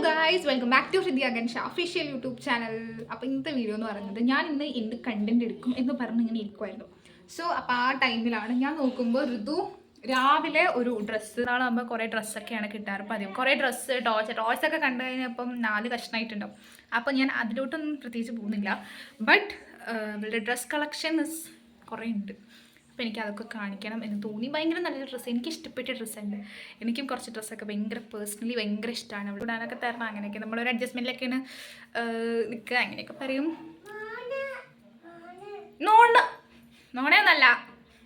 Guys welcome back to ഹൃദയ ഗൻഷ official YouTube channel. അപ്പോൾ ഇന്നത്തെ വീഡിയോ എന്ന് പറയുന്നത് ഞാൻ ഇന്ന് എന്ത് കണ്ടന്റ് എടുക്കും എന്ന് പറഞ്ഞ് ഇങ്ങനെ ഇരിക്കുമായിരുന്നു. സോ അപ്പോൾ ആ ടൈമിലാണ് ഞാൻ നോക്കുമ്പോൾ ഋതു രാവിലെ ഒരു ഡ്രസ്സ് നാളാകുമ്പോൾ കുറേ ഡ്രസ്സൊക്കെയാണ് കിട്ടാറ് പതിവ്. കുറേ ഡ്രസ്സ് ടോയ്സൊക്കെ കണ്ടു കഴിഞ്ഞപ്പം 4 കഷ്ണമായിട്ടുണ്ടാവും. അപ്പോൾ ഞാൻ അതിലോട്ടൊന്നും പ്രത്യേകിച്ച് പോകുന്നില്ല. ബട്ട് ഇവളുടെ ഡ്രസ് കളക്ഷൻ കുറേ ഉണ്ട്. അപ്പോൾ എനിക്ക് അതൊക്കെ കാണിക്കണം എന്ന് തോന്നി. ഭയങ്കര നല്ലൊരു ഡ്രസ്സ്, എനിക്ക് ഇഷ്ടപ്പെട്ട ഡ്രസ്സുണ്ട്. എനിക്കും കുറച്ച് ഡ്രസ്സൊക്കെ പേഴ്സണലി ഭയങ്കര ഇഷ്ടമാണ്. അവിടെ ഇടാനൊക്കെ തരണം. അങ്ങനെയൊക്കെ നമ്മളൊരു അഡ്ജസ്റ്റ്മെൻറ്റിലൊക്കെയാണ് നിൽക്കുക. അങ്ങനെയൊക്കെ പറയും. നോണയൊന്നല്ല.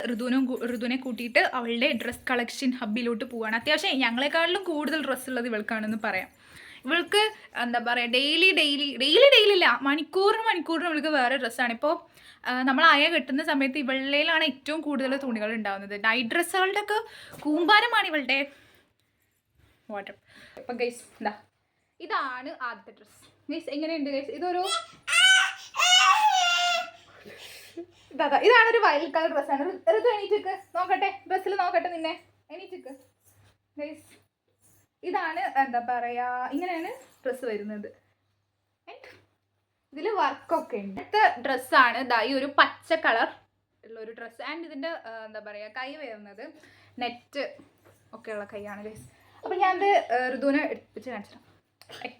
ഋതുവിനെ കൂട്ടിയിട്ട് അവളുടെ ഡ്രസ് കളക്ഷൻ ഹബ്ബിലോട്ട് പോവുകയാണ്. അത്യാവശ്യം ഞങ്ങളെക്കാളിലും കൂടുതൽ ഡ്രസ്സുള്ളത് ഇവൾക്കാണെന്ന് പറയാം. ഇവൾക്ക് എന്താ പറയുക, ഡെയിലി ഇല്ല, മണിക്കൂറിന് ഇവൾക്ക് വേറെ ഡ്രസ്സാണ്. ഇപ്പോൾ നമ്മൾ അയ കെട്ടുന്ന സമയത്ത് ഇവളിലാണ് ഏറ്റവും കൂടുതൽ തുണികൾ ഉണ്ടാകുന്നത്. നൈറ്റ് ഡ്രസ്സുകളുടെ ഒക്കെ കൂമ്പാരമാണ് ഇവളുടെ വാട്ടർ. അപ്പം ഗൈസ് ഇതാണ് ആദ്യത്തെ ഡ്രസ്സ്. ഗൈസ് എങ്ങനെയുണ്ട് ഗൈസ്? ഇതാണൊരു വയലറ്റ് കളർ ഡ്രസ്സാണ്. ഋതു എണീറ്റിക്ക് നോക്കട്ടെ, ഡ്രസ്സിൽ നോക്കട്ടെ നിന്നെ, എണീറ്റിക്ക് ഗൈസ്. ഇതാണ് എന്താ പറയുക, ഇങ്ങനെയാണ് ഡ്രസ്സ് വരുന്നത്. ഇതിൽ വർക്കൊക്കെ ഉണ്ട്. അടുത്ത ഡ്രസ്സാണ് ഈ ഒരു പച്ച കളർ ഉള്ളൊരു ഡ്രസ്സ്. ആൻഡ് ഇതിൻ്റെ എന്താ പറയുക, കൈ വരുന്നത് നെറ്റ് ഒക്കെയുള്ള കൈയാണ് ഗൈസ്. അപ്പം ഞാനത് ഋതുവിനെ എടുപ്പിച്ച് കാണിച്ചിടാം.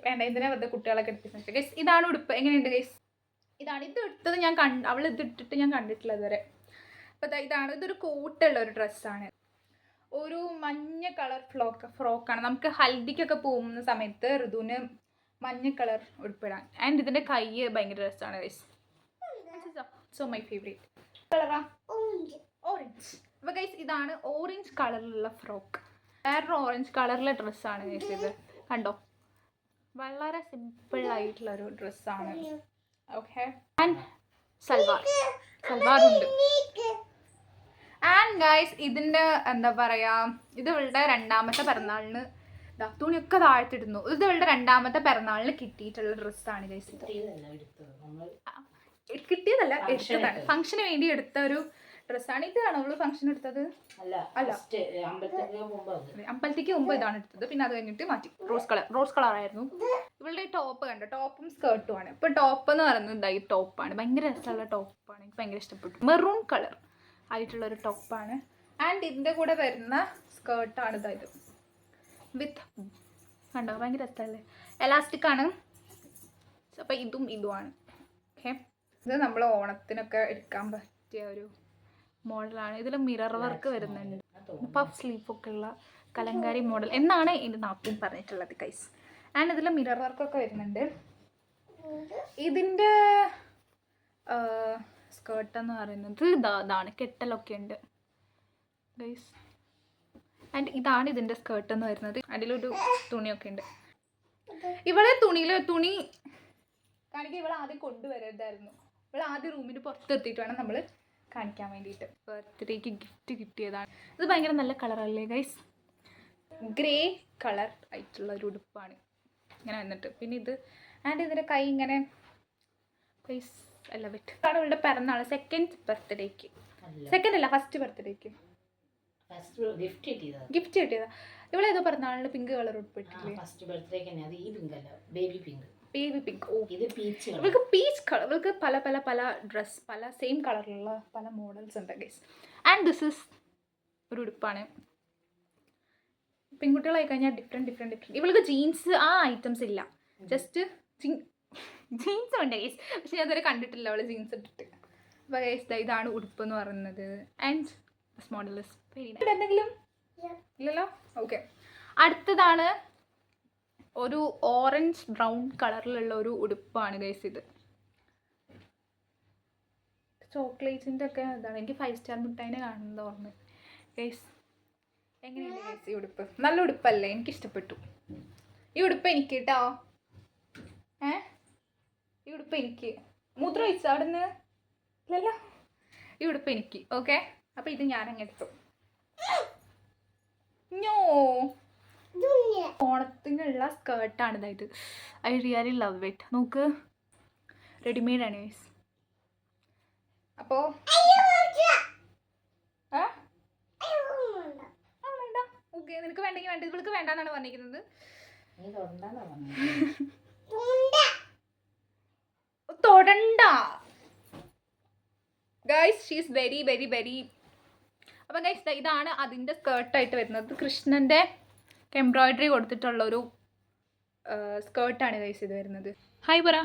വേണ്ട, ഇതിനെ വെറുതെ കുട്ടികളൊക്കെ എടുപ്പിച്ച് കാണിച്ചു ഗൈസ്. ഇതാണ് ഉടുപ്പ്. എങ്ങനെയുണ്ട് ഗൈസ്? ഇത് എടുത്തത് അവൾ ഇത് ഇട്ടിട്ട് ഞാൻ കണ്ടിട്ടില്ല ഇതുവരെ. അപ്പം ഇതൊരു കോട്ടുള്ള ഒരു ഡ്രസ്സാണ്. ഒരു മഞ്ഞ കളർ ഫ്രോക്കാണ്. നമുക്ക് ഹൽദിക്കൊക്കെ പോകുന്ന സമയത്ത് ഋതുവിന് മഞ്ഞ കളർ ഉടുപ്പിടാൻ. ആൻഡ് ഇതിൻ്റെ കൈ ഭയങ്കര രസമാണ് ഗൈസ്. സോ മൈ ഫേവറേറ്റ് കളറാ ഓറഞ്ച്. അപ്പോൾ ഗൈസ് ഇതാണ് ഓറഞ്ച് കളറിലുള്ള ഫ്രോക്ക്. വേറൊരു ഓറഞ്ച് കളറിലെ ഡ്രസ്സാണ് ഗൈസ് ഇത്. കണ്ടോ, വളരെ സിമ്പിളായിട്ടുള്ളൊരു ഡ്രസ്സാണ്. ഓക്കെ. ആൻഡ് സൽവാറുണ്ട്. ആൻഡ് ഗൈസ് ഇതിൻ്റെ എന്താ പറയുക, ഇത് ഇവളുടെ രണ്ടാമത്തെ പിറന്നാളിന് തുണിയൊക്കെ താഴ്ത്തിടുന്നു. ഇത് ഇവളുടെ രണ്ടാമത്തെ പിറന്നാളിന് കിട്ടിയിട്ടുള്ള ഡ്രസ്സാണ് ഗൈസ്. കിട്ടിയതല്ല, എടുത്തതാണ്. ഫംഗ്ഷന് വേണ്ടി എടുത്ത ഒരു ഡ്രസ്സാണ്. ഇതാണോ അവള് ഫംഗ്ഷൻ എടുത്തത്? അല്ല, അമ്പലത്തേക്ക് മുമ്പ് ഇതാണ് എടുത്തത്. പിന്നെ അത് കഴിഞ്ഞിട്ട് മാറ്റി. റോസ് കളർ ആയിരുന്നു. ഇവളുടെ ടോപ്പ് കണ്ടോ, ടോപ്പും സ്കേർട്ടും ആണ്. ഇപ്പൊ ടോപ്പ് എന്ന് പറയുന്നത് ഈ ടോപ്പാണ്. ഭയങ്കര രസമുള്ള ടോപ്പാണ്, എനിക്ക് ഭയങ്കര ഇഷ്ടപ്പെട്ടു. മെറൂൺ കളർ ആയിട്ടുള്ള ഒരു ടോപ്പാണ്. ആൻഡ് ഇതിൻ്റെ കൂടെ വരുന്ന സ്കേർട്ടാണ് ഇത് വിത്ത് കണ്ടോ, ഭയങ്കര രസമല്ലേ, എലാസ്റ്റിക് ആണ്. അപ്പോൾ ഇതുമാണ്. ഓക്കെ. ഇത് നമ്മൾ ഓണത്തിനൊക്കെ എടുക്കാൻ പറ്റിയ ഒരു മോഡലാണ്. ഇതിൽ മിറർ വർക്ക് വരുന്നുണ്ട്. പഫ് സ്ലീവൊക്കെ ഉള്ള കലങ്കാരി മോഡൽ എന്നാണ് എൻ്റെ നാട്ടിൽ പറഞ്ഞിട്ടുള്ളത് ഗൈസ്. ആൻഡ് ഇതിൽ മിറർ വർക്കൊക്കെ വരുന്നുണ്ട്. ഇതിൻ്റെ സ്കേർട്ടെന്ന് പറയുന്നത് ഇതാണ്, കെട്ടലൊക്കെ ഉണ്ട് ഗൈസ്. ആൻഡ് ഇതാണ് ഇതിൻ്റെ സ്കേർട്ട് എന്ന് വരുന്നത്. അതിലൊരു തുണിയൊക്കെ ഉണ്ട്. ഇവളെ തുണി കാണിക്കാൻ ഇവളെ ആദ്യം കൊണ്ടുവരരുതായിരുന്നു. ഇവളെ ആദ്യം റൂമിന് പുറത്തെത്തിയിട്ട് വേണം നമ്മൾ കാണിക്കാൻ വേണ്ടിയിട്ട്. ബർത്ത്ഡേക്ക് ഗിഫ്റ്റ് കിട്ടിയതാണ്. ഇത് ഭയങ്കര നല്ല കളറല്ലേ ഗൈസ്, ഗ്രേ കളർ ആയിട്ടുള്ള ഒരു ഉടുപ്പാണ് ഇങ്ങനെ വന്നിട്ട്. പിന്നെ ഇത് ആൻഡ് ഇതിൻ്റെ കൈ ഇങ്ങനെ ഗൈസ് അല്ല വെറ്റ് ആണ്. ഇവളുടെ പിറന്നാൾ ഫസ്റ്റ് ബർത്ത്ഡേക്ക് ഗിഫ്റ്റ് കിട്ടിയതാ. ഇവിടെ ഏതോ പിറന്നാളിന് പിങ്ക് കളർ ഉൾപ്പെട്ടില്ലേ? Baby pink. ഓ, ഇവൾക്ക് പീച്ച് കളർ. ഇവൾക്ക് പല ഡ്രസ്, പല സെയിം കളറിലുള്ള പല മോഡൽസ് ഉണ്ട് ഗൈസ്. ആൻഡ് ദിസ് ഇസ് ഒരു ഉടുപ്പാണ്. പെൺകുട്ടികളായി കഴിഞ്ഞാൽ ഡിഫറെൻറ്റ്. ഇവൾക്ക് ജീൻസ് ആ ഐറ്റംസ് ഇല്ല, ജസ്റ്റ് ജീൻസ് ഉണ്ട് ഗൈസ്. പക്ഷെ ഞാൻ അതുവരെ കണ്ടിട്ടില്ല അവൾ ജീൻസ് ഇട്ടിട്ട്. അപ്പോൾ ഗൈസ് ഇതാണ് ഉടുപ്പ് എന്ന് പറയുന്നത്. ആൻഡ് ദിസ് മോഡൽ ഇസ് എന്തെങ്കിലും ഇല്ലല്ലോ. ഓക്കെ. അടുത്തതാണ് ഒരു ഓറഞ്ച് ബ്രൗൺ കളറിലുള്ള ഒരു ഉടുപ്പാണ് ഗൈസ്. ഇത് ചോക്ലേറ്റ്സിൻ്റെ ഒക്കെ ഇതാണ്. എനിക്ക് 5 സ്റ്റാർ മിഠായിനെ കാണുന്നത് ഓർമ്മ ഗൈസ്. എങ്ങനെയുണ്ട് ഗൈസ് ഈ ഉടുപ്പ്? നല്ല ഉടുപ്പല്ലേ, എനിക്കിഷ്ടപ്പെട്ടു ഈ ഉടുപ്പ്. എനിക്ക് കേട്ടോ ഈ ഉടുപ്പ് എനിക്ക്. മൂത്രം ഒഴിച്ചോ അവിടെ നിന്ന്? ഇല്ലല്ലോ. ഈ ഉടുപ്പ് എനിക്ക്. ഓക്കെ. അപ്പോൾ ഇത് ഞാനങ്ങ് എടുത്തു. ഓണത്തിനുള്ള സ്കേർട്ടാണ് ഇതായത്. I really love it. നോക്ക്, റെഡിമെയ്ഡാണ് ഗൈസ്. അപ്പോൾ ഓക്കെ, നിനക്ക് വേണ്ടെങ്കിൽ വേണ്ട. ഇവൾക്ക് വേണ്ടെന്നാണ് പറഞ്ഞിരിക്കുന്നത്. തൊടണ്ട guys, she's very very very. അപ്പം ഗൈസ് ഇതാണ് അതിൻ്റെ സ്കേർട്ടായിട്ട് വരുന്നത്. കൃഷ്ണൻ്റെ എംബ്രോയിഡറി കൊടുത്തിട്ടുള്ളൊരു സ്കേർട്ടാണ് ഗൈസ് ഇത് വരുന്നത്. ഹായ് പറ.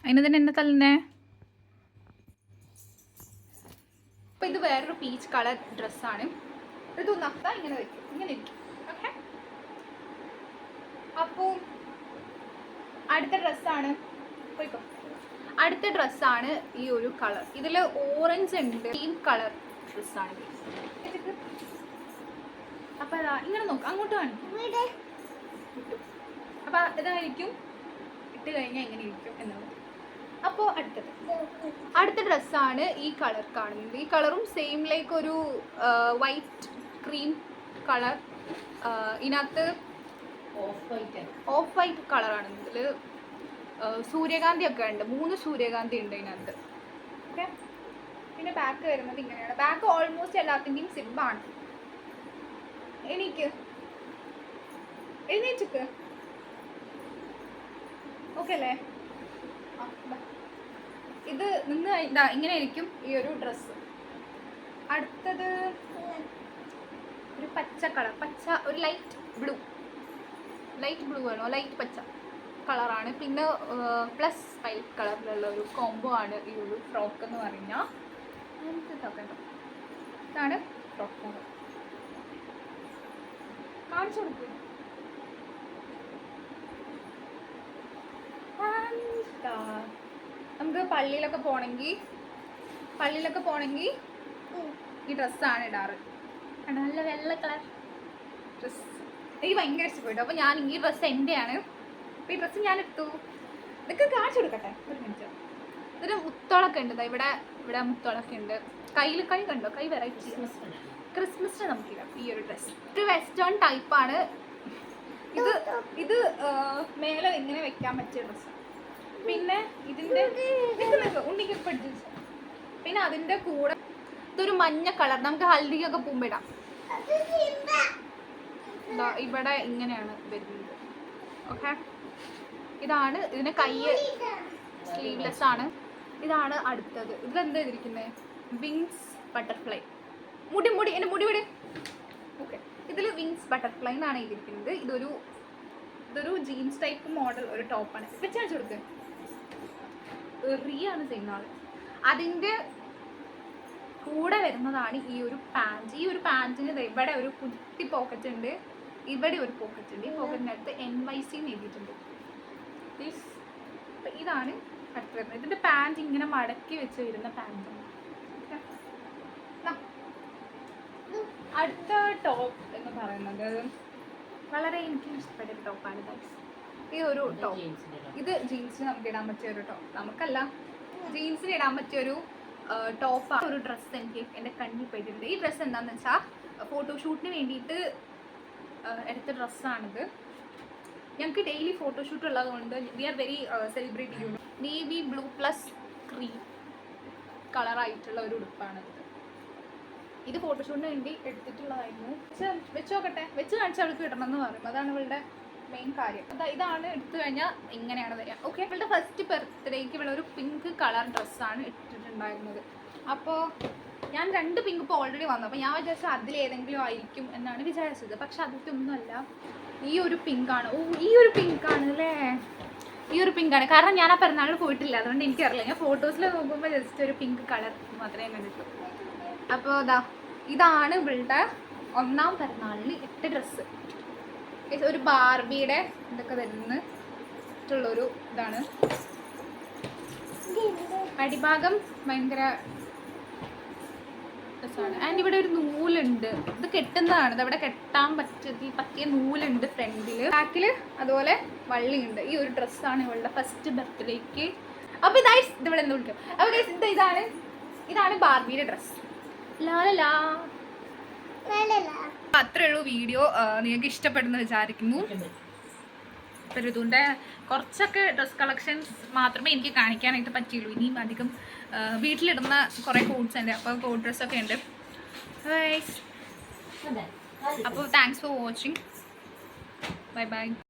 അതിന് തന്നെ എന്നെ തല്ലേ. അപ്പം ഇത് വേറൊരു പീച്ച് കളർ ഡ്രസ്സാണ്. ഇത് നക്ക ഇങ്ങനെ വയ്ക്കും, ഇങ്ങനെ ഇരിക്കും. ഓക്കെ, അപ്പോൾ അടുത്ത ഡ്രസ്സാണ്. പോയിക്കോ. അടുത്ത ഡ്രസ്സാണ് ഈ ഒരു കളർ. ഇതിൽ ഓറഞ്ച് ഉണ്ട്, ഗ്രീൻ കളർ ഡ്രസ്സാണ്. അപ്പം അതാ ഇങ്ങനെ നോക്കാം, അങ്ങോട്ട് കാണിക്കും. അപ്പം ഇതായിരിക്കും ഇട്ട് കഴിഞ്ഞാൽ എങ്ങനെ ഇരിക്കും എന്നുള്ളത്. അപ്പോൾ അടുത്ത ഡ്രസ്സാണ് ഈ കളർ കാണുന്നത്. ഈ കളറും സെയിം ലൈക്ക് ഒരു വൈറ്റ് ക്രീം കളർ. ഇതിനകത്ത് ഓഫ് വൈറ്റ് കളറാണ്. ഇതിൽ സൂര്യകാന്തി ഒക്കെ ഉണ്ട്, 3 സൂര്യകാന്തി ഉണ്ട് ഇതിനകത്ത്. ഓക്കെ, പിന്നെ ബാക്ക് വരുന്നത് ഇങ്ങനെയാണ്. ബാക്ക് ഓൾമോസ്റ്റ് എല്ലാത്തിൻ്റെയും സിബാണ്. എഴുന്നേറ്റ് ഓക്കെ അല്ലേ? ഇത് നിന്ന് ഇതാ ഇങ്ങനെ ആയിരിക്കും ഈ ഒരു ഡ്രസ്സ്. അടുത്തത് ഒരു പച്ച കളർ, ഒരു ലൈറ്റ് ബ്ലൂ ആണോ, ലൈറ്റ് പച്ച കളറാണ്. പിന്നെ പ്ലസ് വൈറ്റ് കളറിലുള്ള ഒരു കോംബോ ആണ് ഈ ഒരു ഫ്രോക്ക് എന്ന് പറഞ്ഞാൽ. ഇതാണ് ഫ്രോക്ക്. കാണിച്ചു കൊടുക്കും. നമുക്ക് പള്ളിയിലൊക്കെ പോണെങ്കിൽ ഈ ഡ്രസ്സാണ് ഇടാറ്. നല്ല വെള്ള കളർ ഡ്രസ്സ് എനിക്ക് ഭയങ്കര ഇഷ്ടപ്പെട്ടു. അപ്പോൾ ഞാൻ ഈ ഡ്രസ്സ് എൻ്റെയാണ്. അപ്പോൾ ഈ ഡ്രസ്സ് ഞാൻ എടുത്തു. ഇതൊക്കെ കാണിച്ചു കൊടുക്കട്ടെ ഒരു മിനിറ്റ്. ഇതൊരു മുത്തോളൊക്കെ ഉണ്ട്. ഇവിടെ മുത്തോളൊക്കെ ഉണ്ട്. കൈ കണ്ടോ, കൈ വെറൈറ്റി. ക്രിസ്മസിന് നമുക്കിടാം ഈ ഒരു ഡ്രസ്സ്. ഒരു വെസ്റ്റേൺ ടൈപ്പാണ് ഇത്. മേലെ ഇങ്ങനെ വെക്കാൻ പറ്റിയ ഡ്രസ്സ്. പിന്നെ ഇതിൻ്റെ ഉണ്ണിക്ക് പഠിച്ചു. പിന്നെ അതിൻ്റെ കൂടെ ഇതൊരു മഞ്ഞ കളർ, നമുക്ക് ഹൽദിക്കൊക്കെ പൂമ്പിടാം. ഇവിടെ ഇങ്ങനെയാണ് വരുന്നത്. ഓക്കെ, ഇതാണ് ഇതിന് കൈ സ്ലീവ്ലെസ് ആണ്. ഇതാണ് അടുത്തത്. ഇതിലെന്താ ചെയ്തിരിക്കുന്നത്? Wings butterfly. എൻ്റെ മുടി വിട്. ഓക്കെ, ഇതിൽ വിങ്സ് ബട്ടർഫ്ലൈ എന്നാണ് എഴുതിയിരിക്കുന്നത്. ഇതൊരു ജീൻസ് ടൈപ്പ് മോഡൽ ഒരു ടോപ്പാണ്. വെച്ചാൽ കൊടുക്കുക റിയാണ് ചെയ്യുന്ന ആൾ. അതിൻ്റെ കൂടെ വരുന്നതാണ് ഈ ഒരു പാൻറ്. ഈ ഒരു പാൻറ്റിന് ഇവിടെ ഒരു കുട്ടി പോക്കറ്റ് ഉണ്ട്, ഇവിടെ ഒരു പോക്കറ്റ് ഉണ്ട്. ഈ പോക്കറ്റിനടുത്ത് NYC എന്ന് എഴുതിയിട്ടുണ്ട്. ഇതാണ് അടുത്ത് വരുന്നത്. ഇതിൻ്റെ പാൻറ് ഇങ്ങനെ മടക്കി വെച്ച് വരുന്ന പാൻറ്റാണ്. അടുത്ത ടോപ്പ് എന്ന് പറയുന്നത് വളരെ എനിക്ക് ഇഷ്ടപ്പെട്ട ടോപ്പാണ്. ഈ ഒരു ടോപ്പ്, ഇത് ജീൻസിന് നമുക്ക് ഇടാൻ പറ്റിയ ഒരു ടോപ്പ്. നമുക്കല്ല, ജീൻസിന് ഇടാൻ പറ്റിയൊരു ടോപ്പാണ്. ഒരു ഡ്രസ്സ് എനിക്ക് എൻ്റെ കണ്ണിൽ പോയിട്ടുണ്ട്. ഈ ഡ്രസ്സ് എന്താണെന്ന് വെച്ചാൽ ഫോട്ടോഷൂട്ടിന് വേണ്ടിയിട്ട് എടുത്ത ഡ്രസ്സാണിത്. ഞങ്ങൾക്ക് ഡെയിലി ഫോട്ടോഷൂട്ട് ഉള്ളതുകൊണ്ട് വി ആർ വെരി സെലിബ്രേറ്റ് ചെയ്യുന്നു. നേവി ബ്ലൂ പ്ലസ് ക്രീം കളറായിട്ടുള്ള ഒരു ഉടുപ്പാണിത്. ഇത് ഫോട്ടോഷൂട്ടിന് വേണ്ടി എടുത്തിട്ടുള്ളതായിരുന്നു. വെച്ച് നോക്കട്ടെ, വെച്ച് കാണിച്ചാൽ അവൾക്ക് കിട്ടണമെന്ന് പറയും. അതാണ് ഇവളുടെ മെയിൻ കാര്യം. ഇതാണ് എടുത്തു കഴിഞ്ഞാൽ ഇങ്ങനെയാണ് വരിക. ഓക്കെ, ഇവളുടെ ഫസ്റ്റ് ബർത്ത്ഡേക്ക് ഇവിടെ ഒരു പിങ്ക് കളർ ഡ്രസ്സാണ് ഇട്ടിട്ടുണ്ടായിരുന്നത്. അപ്പോൾ ഞാൻ 2 പിങ്ക് ഇപ്പോൾ ഓൾറെഡി വന്നു. അപ്പോൾ ഞാൻ വിചാരിച്ചു അതിലേതെങ്കിലും ആയിരിക്കും എന്നാണ് വിചാരിച്ചത്. പക്ഷെ അതിലൊന്നുമല്ല, ഈ ഒരു പിങ്കാണ്. ഈ ഒരു പിങ്കാണ് അല്ലേ? ഈ ഒരു പിങ്കാണ്. കാരണം ഞാൻ ആ പിറന്നാളിൽ പോയിട്ടില്ല, അതുകൊണ്ട് എനിക്കറിയില്ല. ഞാൻ ഫോട്ടോസിൽ നോക്കുമ്പോൾ ജസ്റ്റ് ഒരു പിങ്ക് കളർ മാത്രമേ കണ്ടിട്ടുള്ളൂ. അപ്പോൾ ഇതാണ് ഇവളുടെ 1ാം പിറന്നാളിന് ഇട്ട ഡ്രസ്സ്. ഒരു ബാർബിയുടെ ഇതൊക്കെ വരുന്നിട്ടുള്ളൊരു ഇതാണ്. അടിഭാഗം ഭയങ്കര രസമാണ്. ആൻഡ് ഇവിടെ ഒരു നൂലുണ്ട്, ഇത് കെട്ടുന്നതാണ്. ഇതവിടെ കെട്ടാൻ പറ്റിയ നൂലുണ്ട് ഫ്രണ്ടിൽ. ബാക്കിൽ അതുപോലെ വള്ളിയുണ്ട്. ഈ ഒരു ഡ്രസ്സാണ് ഇവളുടെ ഫസ്റ്റ് ബർത്ത്ഡേക്ക്. അപ്പോൾ ഇതിവിടെ എന്ത് വിളിക്കും. അപ്പോൾ ഇതാണ് ബാർബിയുടെ ഡ്രസ്സ്. ലാലലാ അത്രേ ഉള്ളൂ വീഡിയോ. നിങ്ങൾക്ക് ഇഷ്ടപ്പെടുന്നു വിചാരിക്കുന്നു. ഇപ്പം ഋതുവിൻ്റെ കുറച്ചൊക്കെ ഡ്രസ് കളക്ഷൻസ് മാത്രമേ എനിക്ക് കാണിക്കാനായിട്ട് പറ്റിയുള്ളൂ. ഇനിയും അധികം വീട്ടിലിടുന്ന കുറേ കോട്ട്സ് ഉണ്ട്. അപ്പോൾ കോട്ട് ഡ്രസ്സൊക്കെ ഉണ്ട്. അപ്പോൾ thanks for watching. Bye bye.